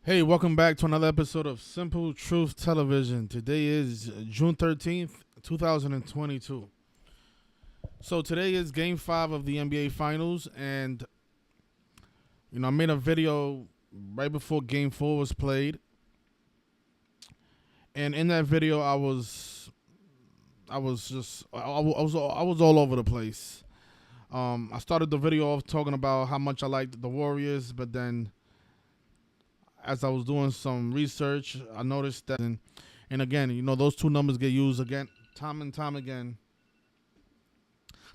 Hey, welcome back to another episode of Simple Truth Television. Today is June 13th, 2022. So today is game 5 of the NBA Finals, and I made a video right before game 4 was played. And in that video I was all over the place. I started the video off talking about how much I liked the Warriors, but then as I was doing some research, I noticed that, and again, those two numbers get used again, time and time again,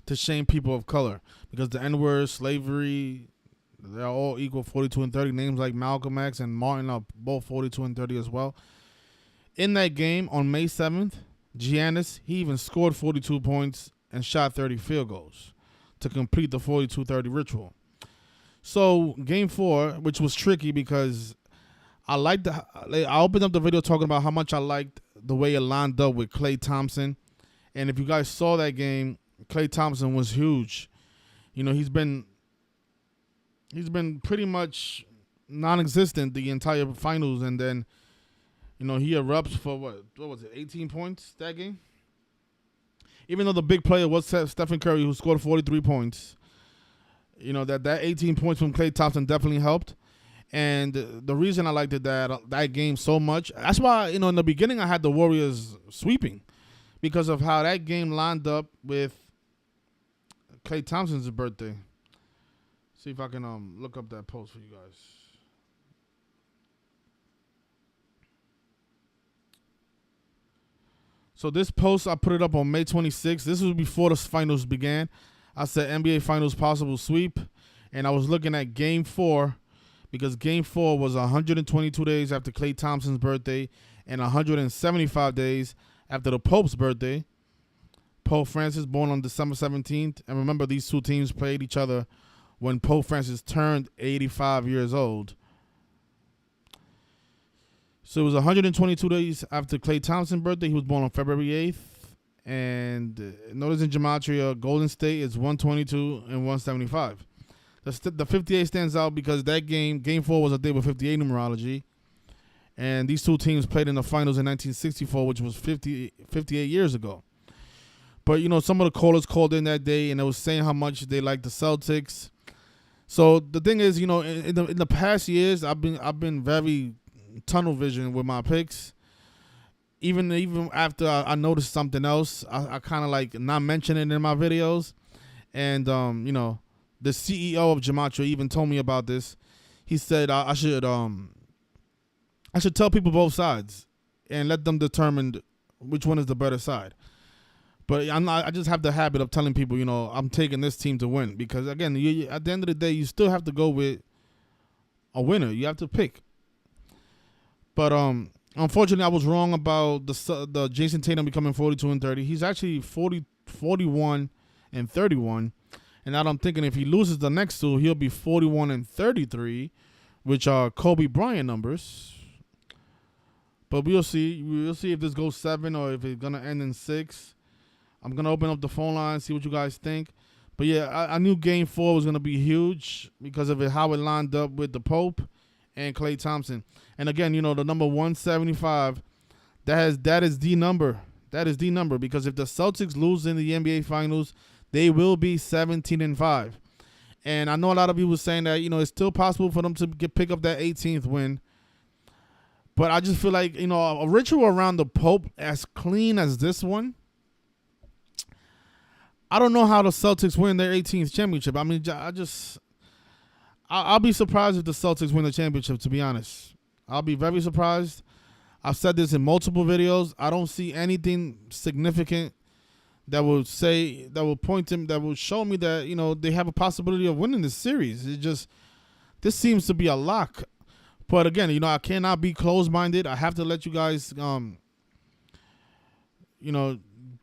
to shame people of color, because the N-word, slavery, they're all equal, 42 and 30. Names like Malcolm X and Martin are both 42 and 30 as well. In that game on May 7th, Giannis, he even scored 42 points and shot 30 field goals to complete the 42-30 ritual. So game 4, which was tricky because I opened up the video talking about how much I liked the way it lined up with Klay Thompson. And if you guys saw that game, Klay Thompson was huge. He's been pretty much non-existent the entire finals, and then he erupts for what was it, 18 points that game? Even though the big player was Stephen Curry, who scored 43 points, that 18 points from Klay Thompson definitely helped. And the reason I liked that game so much, that's why, in the beginning I had the Warriors sweeping, because of how that game lined up with Klay Thompson's birthday. See if I can look up that post for you guys. So this post, I put it up on May 26th. This was before the finals began. I said NBA Finals possible sweep, and I was looking at game 4, because game 4 was 122 days after Klay Thompson's birthday and 175 days after the Pope's birthday. Pope Francis, born on December 17th. And remember, these two teams played each other when Pope Francis turned 85 years old. So it was 122 days after Klay Thompson's birthday. He was born on February 8th. And notice in Gematria, Golden State is 122 and 175. The 58 stands out because that game 4, was a day with 58 numerology. And these two teams played in the finals in 1964, which was 58 years ago. But, some of the callers called in that day, and they was saying how much they liked the Celtics. So the thing is, in the past years, I've been very tunnel vision with my picks. Even after I noticed something else, I kind of like not mention it in my videos. And, the CEO of Gematria even told me about this. He said I should tell people both sides and let them determine which one is the better side. But I just have the habit of telling people, I'm taking this team to win, because again, at the end of the day, you still have to go with a winner. You have to pick. But unfortunately, I was wrong about the Jason Tatum becoming 42 and 30. He's actually 41 and 31. And now I'm thinking if he loses the next two, he'll be 41 and 33, which are Kobe Bryant numbers. But we'll see. We'll see if this goes 7 or if it's going to end in 6. I'm going to open up the phone line, see what you guys think. But yeah, I knew game 4 was going to be huge because of how it lined up with the Pope and Klay Thompson. And again, the number 175, that is the number. That is the number, because if the Celtics lose in the NBA Finals, they will be 17-5. And I know a lot of people were saying that, it's still possible for them to pick up that 18th win. But I just feel like, a ritual around the Pope as clean as this one, I don't know how the Celtics win their 18th championship. I mean, I'll be surprised if the Celtics win the championship, to be honest. I'll be very surprised. I've said this in multiple videos. I don't see anything significant that will point them, that will show me that, they have a possibility of winning this series. This seems to be a lock. But again, I cannot be closed-minded. I have to let you guys,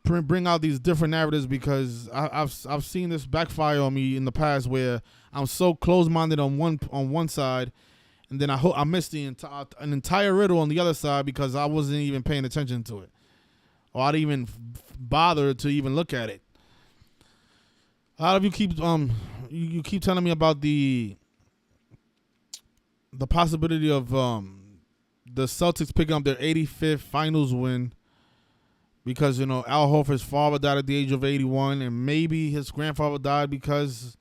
bring out these different narratives, because I've seen this backfire on me in the past, where I'm so closed-minded on one side, and then I missed an entire riddle on the other side because I wasn't even paying attention to it, or I didn't even bother to even look at it. A lot of you keep you keep telling me about the possibility of the Celtics picking up their 85th finals win because, Al Horford's father died at the age of 81, and maybe his grandfather died because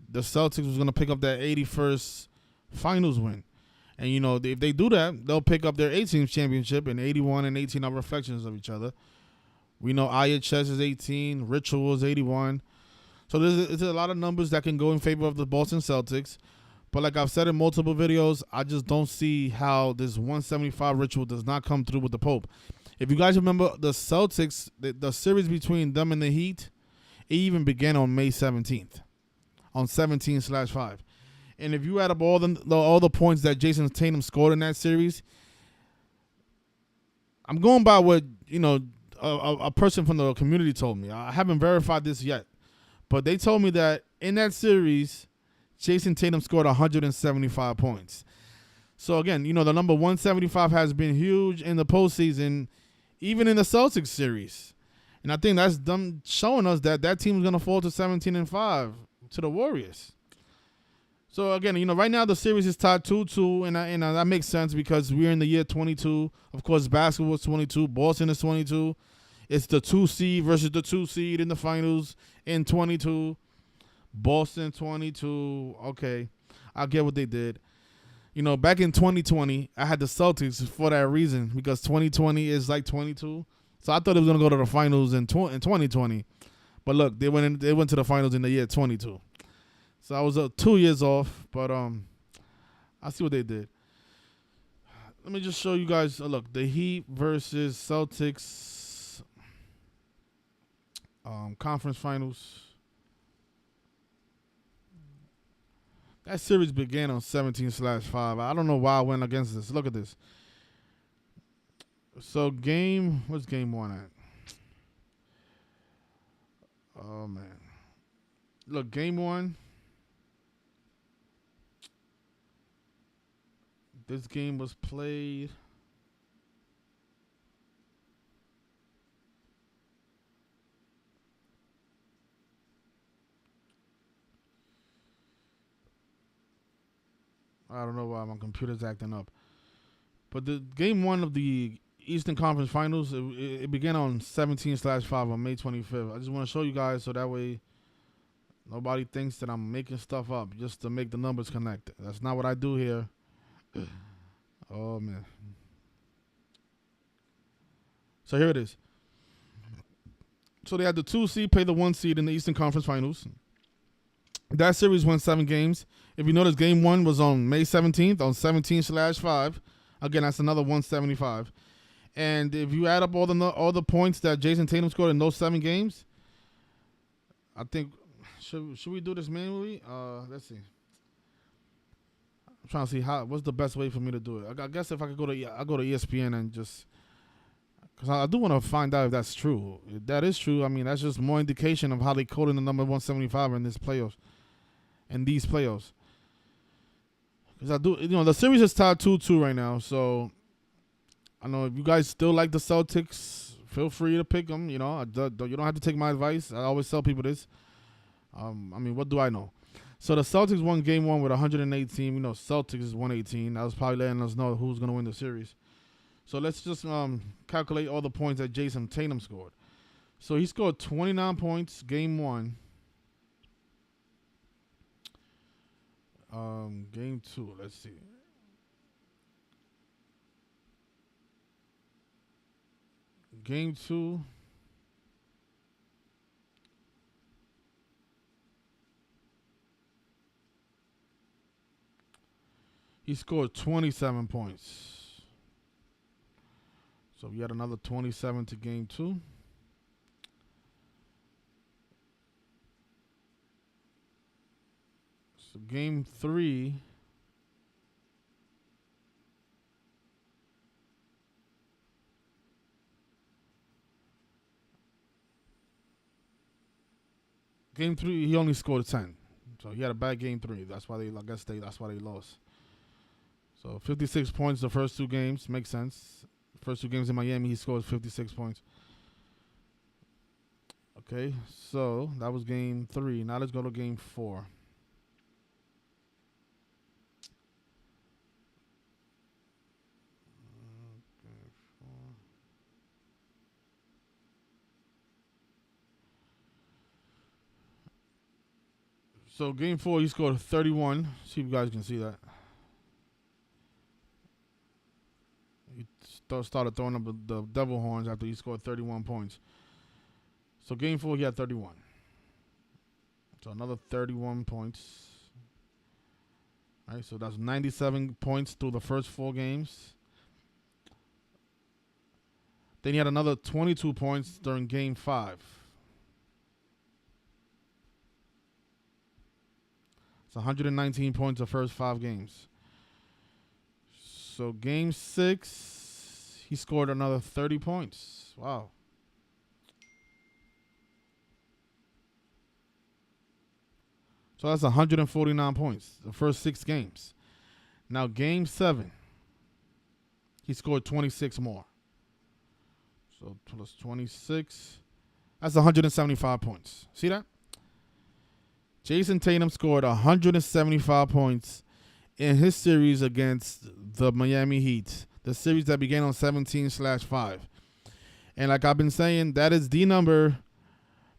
the Celtics was going to pick up that 81st finals win. And, if they do that, they'll pick up their 18th championship, and 81 and 18 are reflections of each other. We know IHS is 18, Ritual is 81. So there's a lot of numbers that can go in favor of the Boston Celtics. But like I've said in multiple videos, I just don't see how this 175 Ritual does not come through with the Pope. If you guys remember the Celtics, the series between them and the Heat, it even began on May 17th, on 17/5. And if you add up all the points that Jason Tatum scored in that series, I'm going by what, a person from the community told me. I haven't verified this yet. But they told me that in that series, Jason Tatum scored 175 points. So, again, the number 175 has been huge in the postseason, even in the Celtics series. And I think that's them showing us that team is going to fall to 17-5 to the Warriors. So, again, right now the series is tied 2-2, and that makes sense because we're in the year 22. Of course, basketball is 22. Boston is 22. It's the 2 seed versus the 2 seed in the finals in 22. Boston 22. Okay, I get what they did. Back in 2020, I had the Celtics for that reason because 2020 is like 22. So I thought it was going to go to the finals in 2020. But look, they went to the finals in the year 22. So I was 2 years off, but I see what they did. Let me just show you guys. Look, the Heat versus Celtics conference finals. That series began on 17/5. I don't know why I went against this. Look at this. So what's game one at? Oh man. Look, game one. This game was played. I don't know why my computer's acting up. But the game one of the Eastern Conference Finals, it began on 17/5 on May 25th. I just want to show you guys so that way nobody thinks that I'm making stuff up just to make the numbers connect. That's not what I do here. Oh, man. So here it is. So they had the 2 seed play the 1 seed in the Eastern Conference Finals. That series went 7 games. If you notice, game 1 was on May 17th on 17/5. Again, that's another 175. And if you add up all the points that Jason Tatum scored in those 7 games, I think should we do this manually? Let's see. I'm trying to see what's the best way for me to do it. I guess if I could go to ESPN and just, because I do want to find out if that's true. If that is true, I mean that's just more indication of how they coded the number 175 in this playoffs. In these playoffs. Because I do, the series is tied 2-2 right now. So, I know if you guys still like the Celtics, feel free to pick them. You don't have to take my advice. I always tell people this. I mean, what do I know? So, the Celtics won game 1 with 118. We know Celtics is 118. That was probably letting us know who's going to win the series. So, let's just calculate all the points that Jason Tatum scored. So, he scored 29 points game 1. Game 2, let's see. Game 2. He scored 27 points. So we had another 27 to game 2. So game 3. Game 3, he only scored 10. So he had a bad game 3. That's why that's why they lost. So 56 points the first 2 games. Makes sense. First 2 games in Miami, he scored 56 points. Okay, so that was game 3. Now let's go to game 4. So game 4, he scored 31. See if you guys can see that. He started throwing up the devil horns after he scored 31 points. So game 4, he had 31. So another 31 points. All right, so that's 97 points through the first 4 games. Then he had another 22 points during game 5. It's 119 points the first 5 games. So game 6, he scored another 30 points. Wow. So that's 149 points the first 6 games. Now game 7, he scored 26 more. So plus 26, that's 175 points. See that? Jason Tatum scored 175 points in his series against the Miami Heat, the series that began on 17/5. And like I've been saying, that is the number,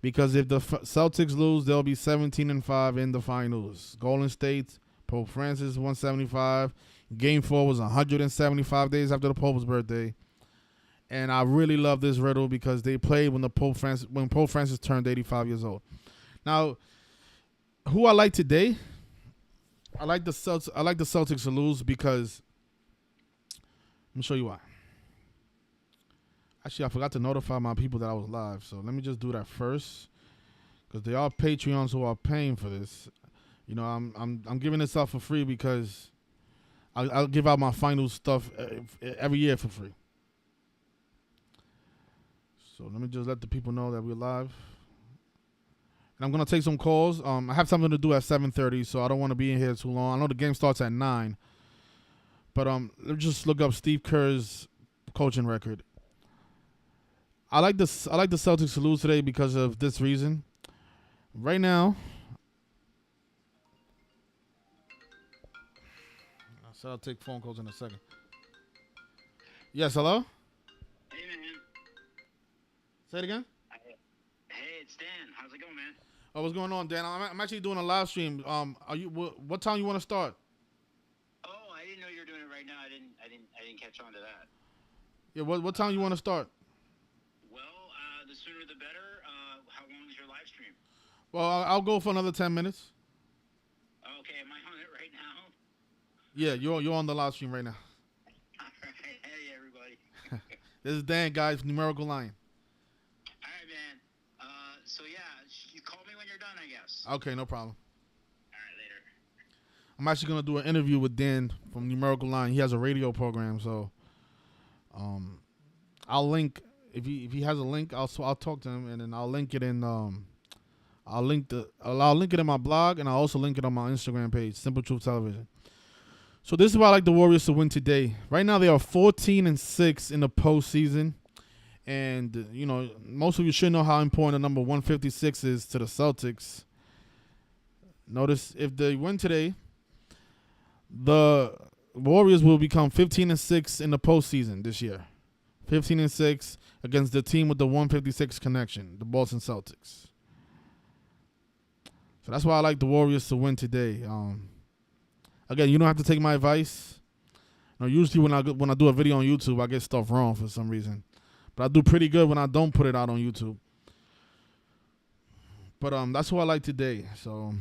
because if the Celtics lose, they'll be 17-5 in the finals. Golden State, Pope Francis 175. Game 4 was 175 days after the Pope's birthday. And I really love this riddle because they played when Pope Francis turned 85 years old. Now, who I like today, I like the Celtics to lose because let me show you why. Actually, I forgot to notify my people that I was live, so let me just do that first, because they are Patreons who are paying for this. You know, I'm giving this out for free because I'll give out my final stuff every year for free. So let me just let the people know that we're live. And I'm going to take some calls. I have something to do at 7:30, so I don't want to be in here too long. I know the game starts at 9. But let's just look up Steve Kerr's coaching record. I like the Celtics to lose today because of this reason. Right now, I said I'll take phone calls in a second. Yes, hello? Hey, man. Say it again? Hey, it's Dan. How's it going, man? Oh, what's going on, Dan? I'm actually doing a live stream. What time you want to start? Oh, I didn't know you were doing it right now. I didn't catch on to that. Yeah, what time you want to start? Well, the sooner the better. How long is your live stream? Well, I'll go for another 10 minutes. Okay, am I on it right now? Yeah, you're on the live stream right now. All right. Hey, everybody. This is Dan, guys, Numerical Lion. All right, man. So yeah, you call me when you're done, I guess. Okay, no problem. All right, later. I'm actually gonna do an interview with Dan from Numerical Line. He has a radio program, so I'll link if he has a link. I'll talk to him, and then I'll link it in I'll link it in my blog, and I'll also link it on my Instagram page, Simple Truth Television. So this is why I like the Warriors to win today. Right now they are 14-6 in the postseason, and you know most of you should know how important the number 156 is to the Celtics. Notice if they win today, the Warriors will become 15-6 in the postseason this year. 15-6 against the team with the 156 connection, the Boston Celtics. So that's why I like the Warriors to win today. Again, you don't have to take my advice. You know, usually when I do a video on YouTube, I get stuff wrong for some reason, but I do pretty good when I don't put it out on YouTube. But that's what I like today. So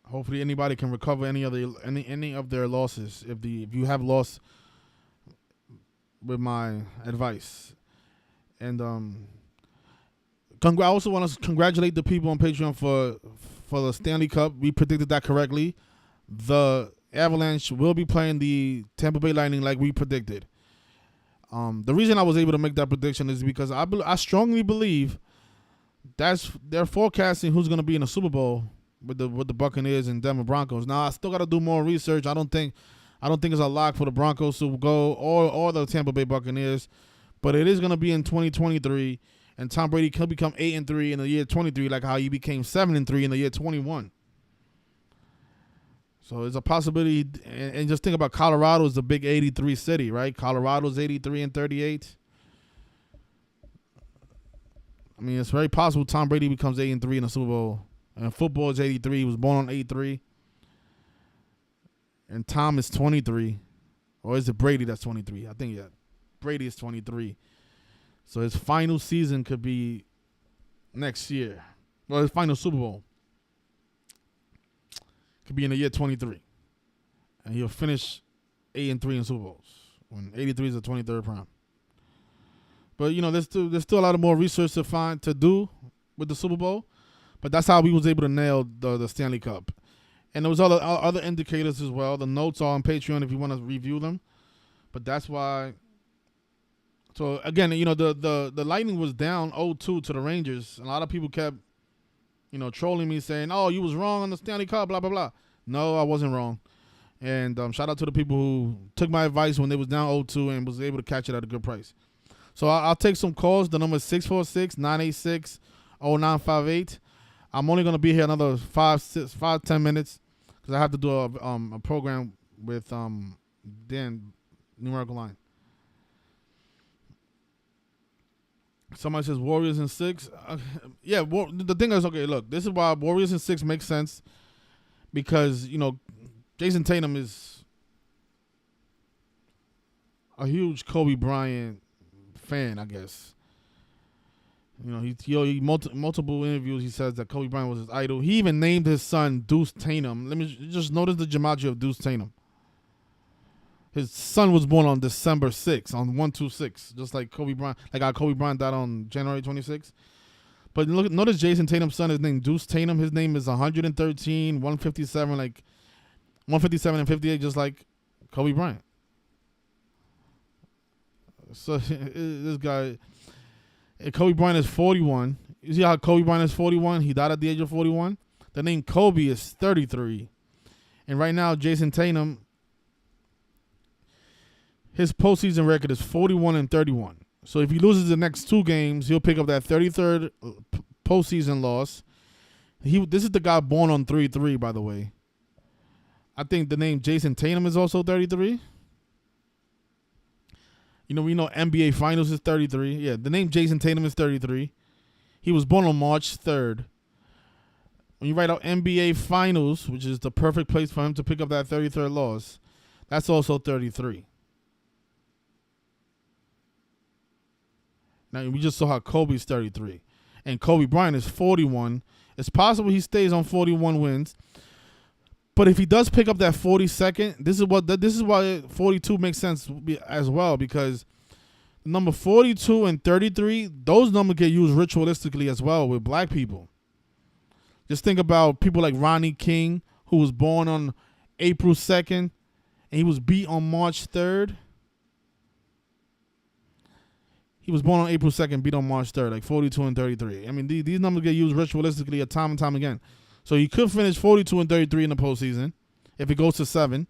hopefully anybody can recover any of their losses if you have lost with my advice. And I also want to congratulate the people on Patreon for the Stanley Cup. We predicted that correctly. The Avalanche will be playing the Tampa Bay Lightning like we predicted. The reason I was able to make that prediction is because I strongly believe they're forecasting who's going to be in the Super Bowl with the Buccaneers and Denver Broncos. Now I still got to do more research. I don't think it's a lock for the Broncos to go or the Tampa Bay Buccaneers, but it is going to be in 2023. And Tom Brady could become 8-3 in the year 23, like how he became 7-3 in the year 21. So there's a possibility, and just think about Colorado is the big 83 city, right? Colorado's 83-38. I mean, it's very possible Tom Brady becomes 8-3 in the Super Bowl And football is 83. He was born on 83. And Tom is 23. Or is it Brady that's 23? I think, yeah. Brady is 23. So his final season could be next year. Well, his final Super Bowl could be in the year 23. And he'll finish 8-3 in Super Bowls. When 83 is the 23rd prime. But, there's still a lot of more research to do with the Super Bowl. But that's how we was able to nail the Stanley Cup. And there was other indicators as well. The notes are on Patreon if you want to review them. But that's why. So, again, the Lightning was down 0-2 to the Rangers. And a lot of people kept, trolling me saying, oh, you was wrong on the Stanley Cup, blah, blah, blah. No, I wasn't wrong. And shout out to the people who took my advice when they was down 0-2 and was able to catch it at a good price. So I'll take some calls. The number is 646-986-0958. I'm only going to be here another 5-10 minutes because I have to do a program with Dan, numerical line. Somebody says Warriors in 6. Yeah, the thing is, okay, look, this is why Warriors in 6 makes sense because, Jason Tatum is a huge Kobe Bryant fan, I guess. He multiple interviews he says that Kobe Bryant was his idol. He even named his son Deuce Tatum. Let me just notice the gematria of Deuce Tatum. His son was born on December 6th, on 126, just like Kobe Bryant. Like how Kobe Bryant died on January 26th. But notice Jason Tatum's son is named Deuce Tatum. His name is 113, 157, like 157 and 58, just like Kobe Bryant. So this guy, Kobe Bryant is 41. You see how Kobe Bryant is 41? He died at the age of 41. The name Kobe is 33. And right now, Jason Tatum, his postseason record is 41-31. So if he loses the next 2 games, he'll pick up that 33rd postseason loss. This is the guy born on 3-3, by the way. I think the name Jason Tatum is also 33. We know NBA Finals is 33. Yeah, the name Jason Tatum is 33. He was born on March 3rd. When you write out NBA Finals, which is the perfect place for him to pick up that 33rd loss, that's also 33. Now, we just saw how Kobe's 33. And Kobe Bryant is 41. It's possible he stays on 41 wins. But if he does pick up that 42nd, this is why 42 makes sense as well, because number 42 and 33, those numbers get used ritualistically as well with black people. Just think about people like Ronnie King, who was born on April 2nd, and he was beat on March 3rd. He was born on April 2nd, beat on March 3rd, like 42 and 33. I mean, these numbers get used ritualistically time and time again. So he could finish 42 and 33 in the postseason if it goes to 7.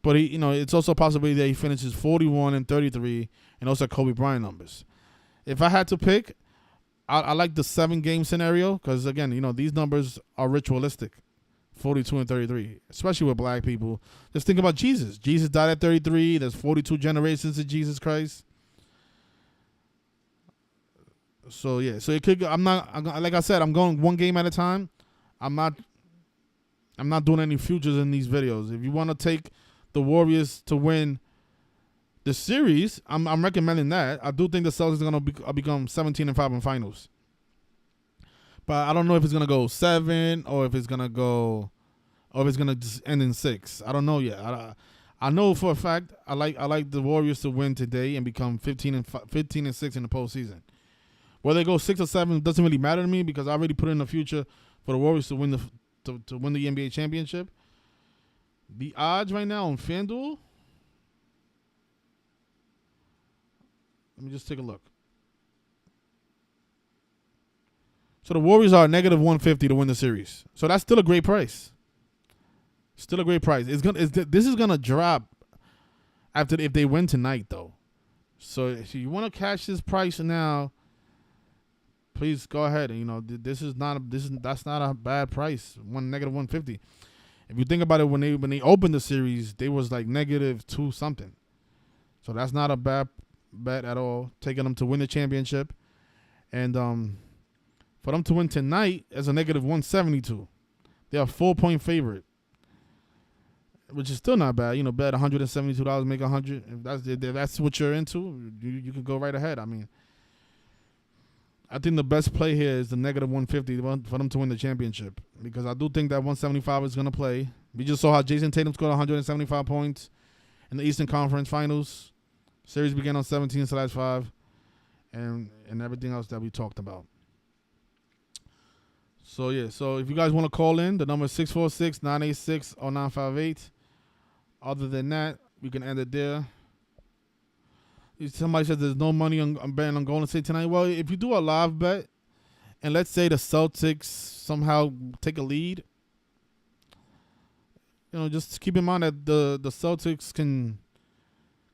But it's also a possibility that he finishes 41 and 33, and those are Kobe Bryant numbers. If I had to pick, I like the 7-game scenario because, again, these numbers are ritualistic, 42 and 33, especially with black people. Just think about Jesus. Jesus died at 33. There's 42 generations of Jesus Christ. So yeah, so it could. Like I said, I'm going 1 game at a time. I'm not doing any futures in these videos. If you want to take the Warriors to win the series, I'm recommending that. I do think the Celtics are going to become 17-5 in finals. But I don't know if it's going to go 7 or if it's going to just end in 6. I don't know yet. I know for a fact I like the Warriors to win today and become 15-6 in the postseason. Whether they go 6 or 7 doesn't really matter to me because I already put in the future for the Warriors to win the NBA championship. The odds right now on FanDuel, let me just take a look. So the Warriors are negative 150 to win the series. So that's still a great price. Still a great price. This is gonna drop if they win tonight though. So if you want to cash this price now, please go ahead. That's not a bad price. Negative 150. If you think about it, when they opened the series, they was like negative 2 something. So that's not a bad bet at all. Taking them to win the championship, and For them to win tonight as a negative 172. They're a 4-point favorite, which is still not bad. You know, bet $172, make $100. If that's what you're into, you can go right ahead. I mean, I think the best play here is the negative 150 for them to win the championship, because I do think that 175 is going to play. We just saw how Jason Tatum scored 175 points in the Eastern Conference Finals. Series began on 17/5, and everything else that we talked about. So, yeah. So, if you guys want to call in, the number is 646-986-0958. Other than that, we can end it there. Somebody said there's no money on betting on Golden State tonight. Well, if you do a live bet, and let's say the Celtics somehow take a lead, you know, just keep in mind that the Celtics can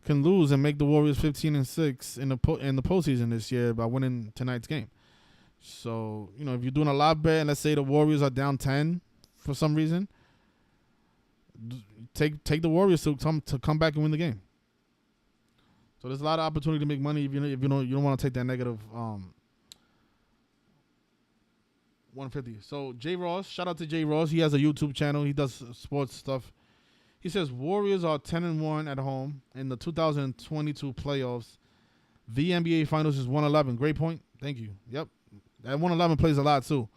lose and make the Warriors 15-6 in the postseason this year by winning tonight's game. So, you know, if you're doing a live bet and let's say the Warriors are down 10 for some reason, take the Warriors to come back and win the game. So there's a lot of opportunity to make money if you don't want to take that negative 150. So Jay Ross, shout out to Jay Ross. He has a YouTube channel. He does sports stuff. He says Warriors are 10-1 at home in the 2022 playoffs. The NBA Finals is 111. Great point. Thank you. Yep. That 111 plays a lot too.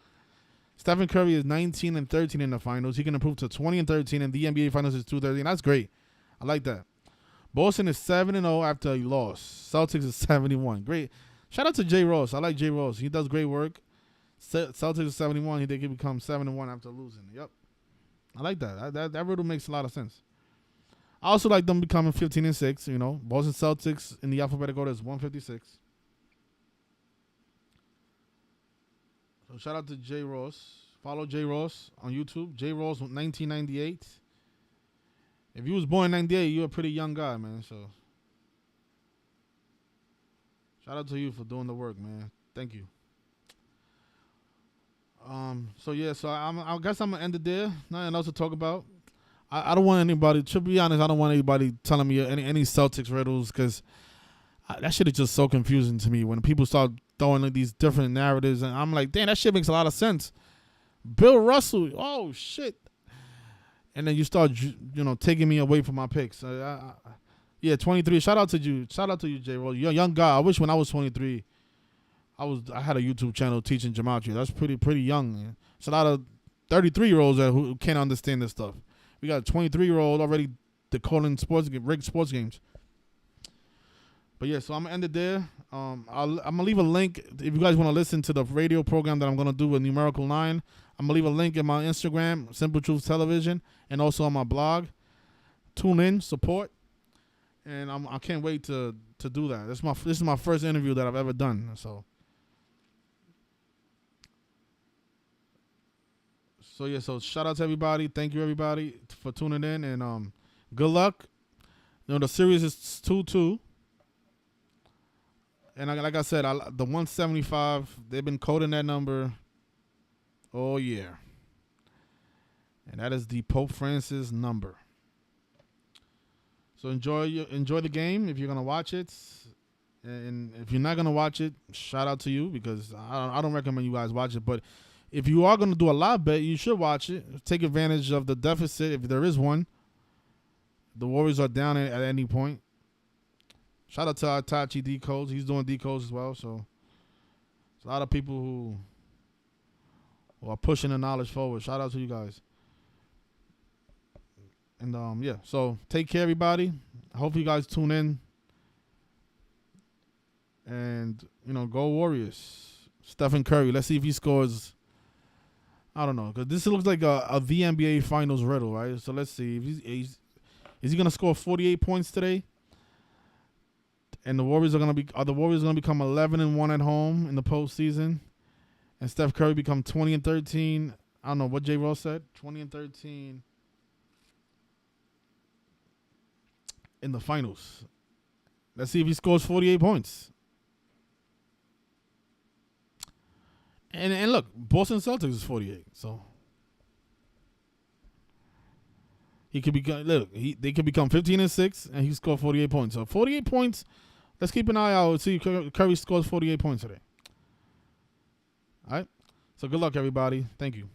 Stephen Curry is 19-13 in the finals. He can improve to 20-13, and the NBA Finals is 213. That's great. I like that. Boston is 7-0 after he lost. Celtics is 71. Great. Shout out to Jay Ross. I like Jay Ross. He does great work. Celtics is 71. They can become 7-1 after losing. Yep. I like that. That riddle makes a lot of sense. I also like them becoming 15-6. You know, Boston Celtics in the alphabetical order is 156. So shout out to Jay Ross. Follow Jay Ross on YouTube. Jay Ross 1998. If you was born in 98, you're a pretty young guy, man. So shout out to you for doing the work, man. Thank you. So yeah, so I guess I'm gonna end it there. Nothing else to talk about. I don't want anybody. To be honest, I don't want anybody telling me any Celtics riddles, because that shit is just so confusing to me when people start throwing like these different narratives, and I'm like, damn, that shit makes a lot of sense. Bill Russell, oh shit, and then you start, you know, taking me away from my picks. Yeah, 23. Shout out to you, J. Rose. You're a young guy. I wish when I was 23, I had a YouTube channel teaching Gematria. That's pretty young. Man. It's a lot of 33-year-olds who can't understand this stuff. We got a 23-year-old already decoding rigged sports games. But yeah, so I'm gonna end it there. I'm gonna leave a link if you guys want to listen to the radio program that I'm gonna do with Numerical 9. I'm gonna leave a link in my Instagram, Simple Truth Television, and also on my blog. Tune in, support, and I can't wait to do that. This is my first interview that I've ever done. So yeah, so shout out to everybody. Thank you everybody for tuning in, and good luck. You know, the series is 2-2. And like I said, the 175, they've been coding that number all year. And that is the Pope Francis number. So enjoy the game if you're going to watch it. And if you're not going to watch it, shout out to you, because I don't recommend you guys watch it. But if you are going to do a live bet, you should watch it. Take advantage of the deficit if there is one. The Warriors are down at any point. Shout out to Itachi Decodes. He's doing decodes as well. So there's a lot of people who are pushing the knowledge forward. Shout out to you guys. And yeah, so take care, everybody. I hope you guys tune in. And, you know, go Warriors. Stephen Curry. Let's see if he scores. I don't know, because this looks like a VNBA Finals riddle, right? So let's see. If is he going to score 48 points today? And the Warriors are the Warriors going to become 11-1 at home in the postseason, and Steph Curry become 20-13. I don't know what J. Rose said. 20-13 in the finals. Let's see if he scores 48 points. And look, Boston Celtics is 48, so he could become. They could become 15-6, and he scored 48 points. So 48 points. Let's keep an eye out. See if Curry scores 48 points today. All right. So good luck, everybody. Thank you.